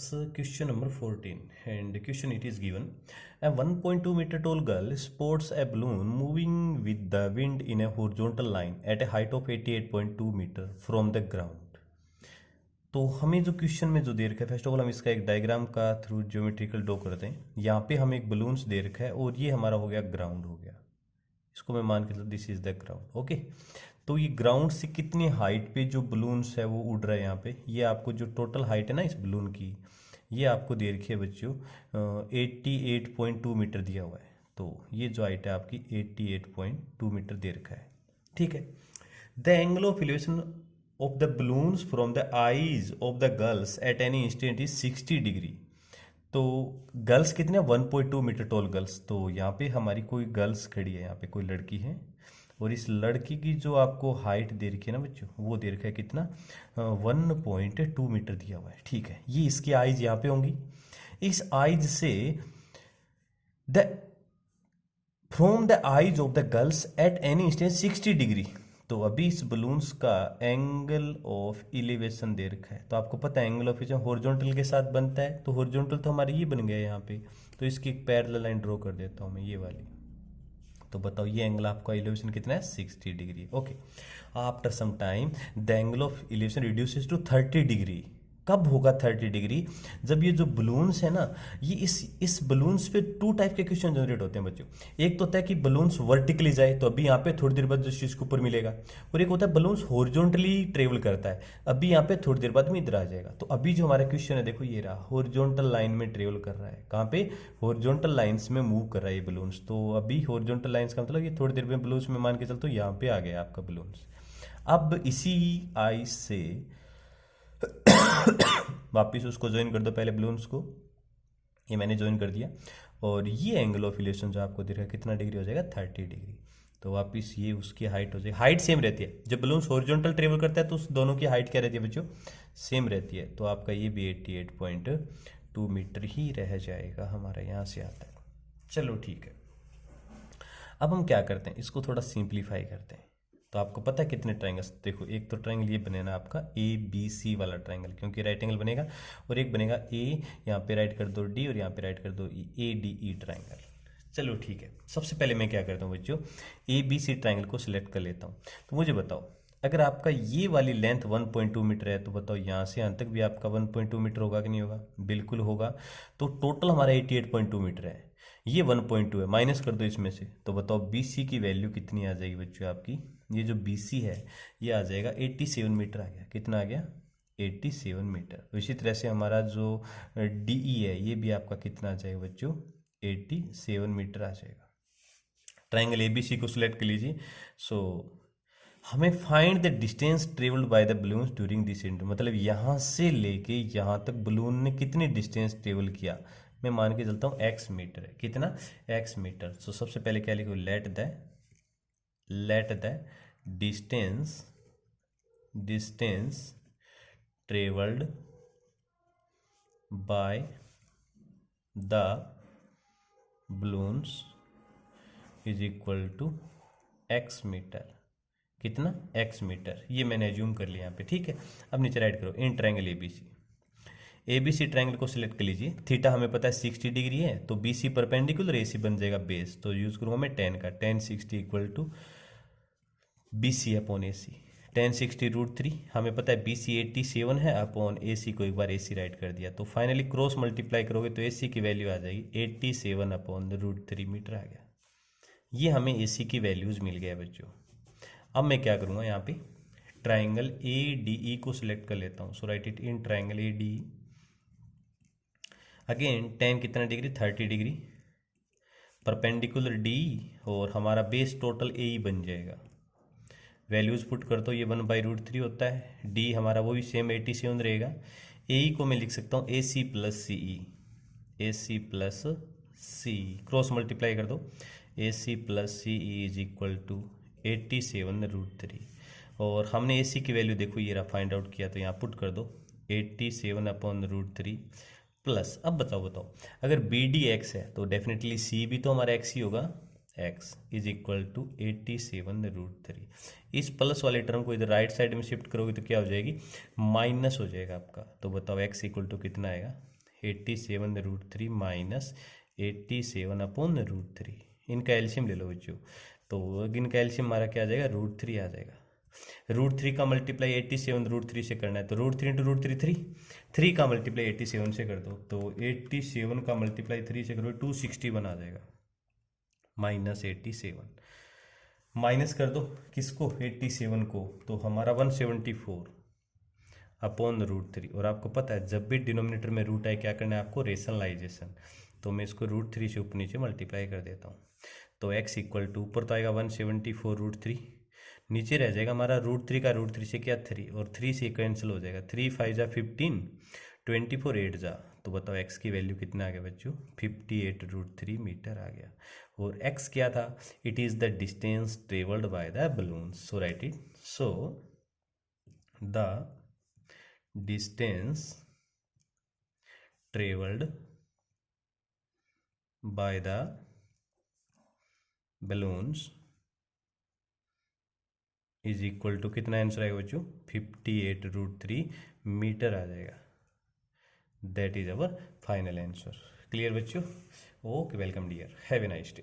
works. Question number 14, and question it is given. A 1.2 meter tall girl sports a balloon moving with the wind in a horizontal line at a height of 88.2 meter from the ground. तो हमें जो question में जो दे रखा है, first of all हम इसका एक डायग्राम का थ्रू ज्योमेट्रिकल ड्रॉ करते हैं। यहाँ पे हमें एक बलून्स दे रखा है और ये हमारा हो गया ग्राउंड हो गया, इसको मैं मान के चलता this is the ground. Okay, तो ये ग्राउंड से कितनी हाइट पे जो बलून्स है वो उड़ रहा है। यहाँ पे ये आपको जो टोटल हाइट है ना इस बलून की, ये आपको दे रखी है बच्चों 88.2 मीटर दिया हुआ है। तो ये जो हाइट है आपकी 88.2 मीटर दे रखा है। ठीक है, the angle of elevation of the balloons from the eyes of the girls at any instant is 60 degree. तो गर्ल्स कितने 1.2 मीटर टॉल गर्ल्स, तो यहाँ पे हमारी कोई गर्ल्स खड़ी है, यहाँ पे कोई लड़की है और इस लड़की की जो आपको हाइट दे रखी है ना बच्चों, वो दे रखा है कितना 1.2 मीटर दिया हुआ है। ठीक है, ये इसकी आइज यहाँ पे होंगी। इस आइज से the from the eyes of the girls at any instant 60 degree. तो अभी इस बलून्स का एंगल ऑफ इलिवेशन दे रखा है। तो आपको पता है एंगल ऑफ इलिवेशन हॉरिजॉन्टल के साथ बनता है, तो हॉरिजॉन्टल तो हमारे ये बन गया यहाँ पे। तो इसकी एक पैरेलल लाइन ड्रॉ कर देता हूँ मैं, ये वाली। तो बताओ ये एंगल आपका इलिवेशन कितना है 60 degree. Okay, after some time the angle of elevation reduces to 30 degree. कब होगा 30 डिग्री? जब ये जो बलून्स है ना, ये इस बलून्स पे टू टाइप के क्वेश्चन जनरेट होते हैं बच्चों। एक तो होता है कि बलून्स वर्टिकली जाए, तो अभी यहाँ पे थोड़ी देर बाद जो चीज के ऊपर मिलेगा, और एक होता है बलून्स हॉरिजॉन्टली ट्रेवल करता है, अभी यहाँ पे थोड़ी देर बाद में इधर आ जाएगा। तो अभी जो हमारा क्वेश्चन है देखो ये रहा, हॉरिजॉन्टल लाइन में ट्रेवल कर रहा है। कहाँ पे? हॉरिजॉन्टल लाइन्स में मूव कर रहा है ये बलून्स। तो अभी हॉरिजॉन्टल लाइन्स का मतलब ये थोड़ी देर में बलून्स में मान के चलते यहाँ पे आ गया आपका बलून्स। अब इसी आई से वापिस उसको ज्वाइन कर दो, पहले बलून्स को, ये मैंने ज्वाइन कर दिया। और ये एंगल ऑफ इलिवेशन जो आपको दिख रहा है कितना डिग्री हो जाएगा 30 डिग्री। तो वापिस ये उसकी हाइट हो जाएगी, हाइट सेम रहती है। जब बलून्स हॉरिजॉन्टल ट्रेवल करता है तो उस दोनों की हाइट क्या रहती है बच्चों? सेम रहती है। तो आपका ये भी 88.2 मीटर ही रह जाएगा, हमारा यहाँ से आता है। चलो ठीक है, अब हम क्या करते हैं, इसको थोड़ा सिंप्लीफाई करते हैं। तो आपको पता है कितने ट्राइंगल्स, देखो एक तो ट्राइंगल ये बनेगा आपका ABC वाला ट्राइंगल, क्योंकि राइट एंगल बनेगा, और एक बनेगा A, यहाँ पे राइट कर दो D और यहाँ पे राइट कर दो ADE ट्राइंगल। चलो ठीक है, सबसे पहले मैं क्या करता हूँ बच्चों, ABC ट्राइंगल को सिलेक्ट कर लेता हूँ। तो मुझे बताओ, अगर आपका ये वाली लेंथ 1.2 मीटर है, तो बताओ यहाँ से यहाँ तक भी आपका 1.2 मीटर होगा कि नहीं होगा? बिल्कुल होगा। तो टोटल हमारा 88.2 मीटर है, ये 1.2 है, माइनस कर दो इसमें से। तो बताओ BC की वैल्यू कितनी आ जाएगी बच्चों आपकी? ये जो BC है ये आ जाएगा 87 मीटर आ गया। कितना आ गया? 87 मीटर। इसी तरह से हमारा जो DE है ये भी आपका कितना आ जाएगा बच्चों? 87 मीटर आ जाएगा। ट्राइंगल ABC को सिलेक्ट कर लीजिए। सो हमें find the distance travelled by the balloons during this inter, मतलब यहाँ से लेके यहाँ तक बलून ने कितनी डिस्टेंस ट्रेवल किया। मैं मान के चलता हूँ x मीटर है। कितना? x metre. सो सबसे पहले क्या लिखो, let the distance travelled by the balloons is equal to x metre. कितना? x metre. ये मैंने एज्यूम कर लिया यहाँ पे। ठीक है, अब नीचे राइट करो, इन ट्राइंगल ABC ट्राइंगल को सिलेक्ट कर लीजिए। थीटा हमें पता है 60 डिग्री है, तो BC परपेंडिकुलर, AC बन जाएगा बेस। तो यूज करूँगा मैं tan का, tan 60 equal to BC upon AC। tan 60 √3, हमें पता है BC 87 है, अपॉन AC को एक बार AC राइट कर दिया। तो फाइनली क्रॉस मल्टीप्लाई करोगे तो AC की वैल्यू आ जाएगी 87 अपॉन √3 मीटर आ गया। ये हमें AC की वैल्यूज मिल गया बच्चों। अब मैं क्या करूँगा, यहाँ पे ट्राइंगल ADE को सिलेक्ट कर लेता हूँ। So write it in triangle ADE। Again tan कितना डिग्री? 30 डिग्री, परपेंडिकुलर D, और हमारा बेस टोटल AE बन जाएगा। वैल्यूज पुट कर दो, ये 1/√3 होता है। D हमारा वो भी सेम 87 रहेगा। AE को मैं लिख सकता हूँ AC plus CE, cross multiply कर दो, AC plus CE is equal to 87 √3। और हमने AC की वैल्यू देखो ये रहा, फाइंड आउट किया, तो यहाँ पुट कर दो 87 अपॉन √3 प्लस। अब बताओ अगर BD x है तो डेफिनेटली C भी तो हमारा x ही होगा। X is equal to 87√3। इस प्लस वाले टर्म को इधर राइट साइड में शिफ्ट करोगे तो क्या हो जाएगी, माइनस हो जाएगा आपका। तो बताओ एक्स इक्वल टू कितना आएगा, 87√3 माइनस 87/√3। इनका एल्शियम ले लो बच्चों, तो इनका एल्शियम हमारा क्या आ जाएगा, √3 आ जाएगा। √3 का मल्टीप्लाई 87√3 से करना है, तो √3 इंटू √3 3 का मल्टीप्लाई 87 से कर दो, तो 87 का मल्टीप्लाई 3 से करोगे 261 आ जाएगा, माइनस 87 माइनस कर दो किसको, 87 को, तो हमारा 174/√3। और आपको पता है जब भी डिनोमिनेटर में रूट आए क्या करना है आपको, रेशनलाइजेशन। तो मैं इसको √3 से ऊपर नीचे मल्टीप्लाई कर देता हूँ। तो x इक्वल टू ऊपर तो आएगा 174√3, नीचे रह जाएगा हमारा √3 का √3 से क्या 3, और 3 से कैंसिल हो जाएगा, 3 5 जा 15, 24 8 जा, तो बताओ x की वैल्यू कितना आ गया बच्चों, 58√3 मीटर आ गया। और x क्या था, it is the distance travelled by the balloon. So write it, so the distance travelled by the balloons is equal to कितना आंसर आएगा बच्चों, 58√3 मीटर आ जाएगा। That is our final answer. Clear बच्चों? Okay, welcome dear, have a nice day.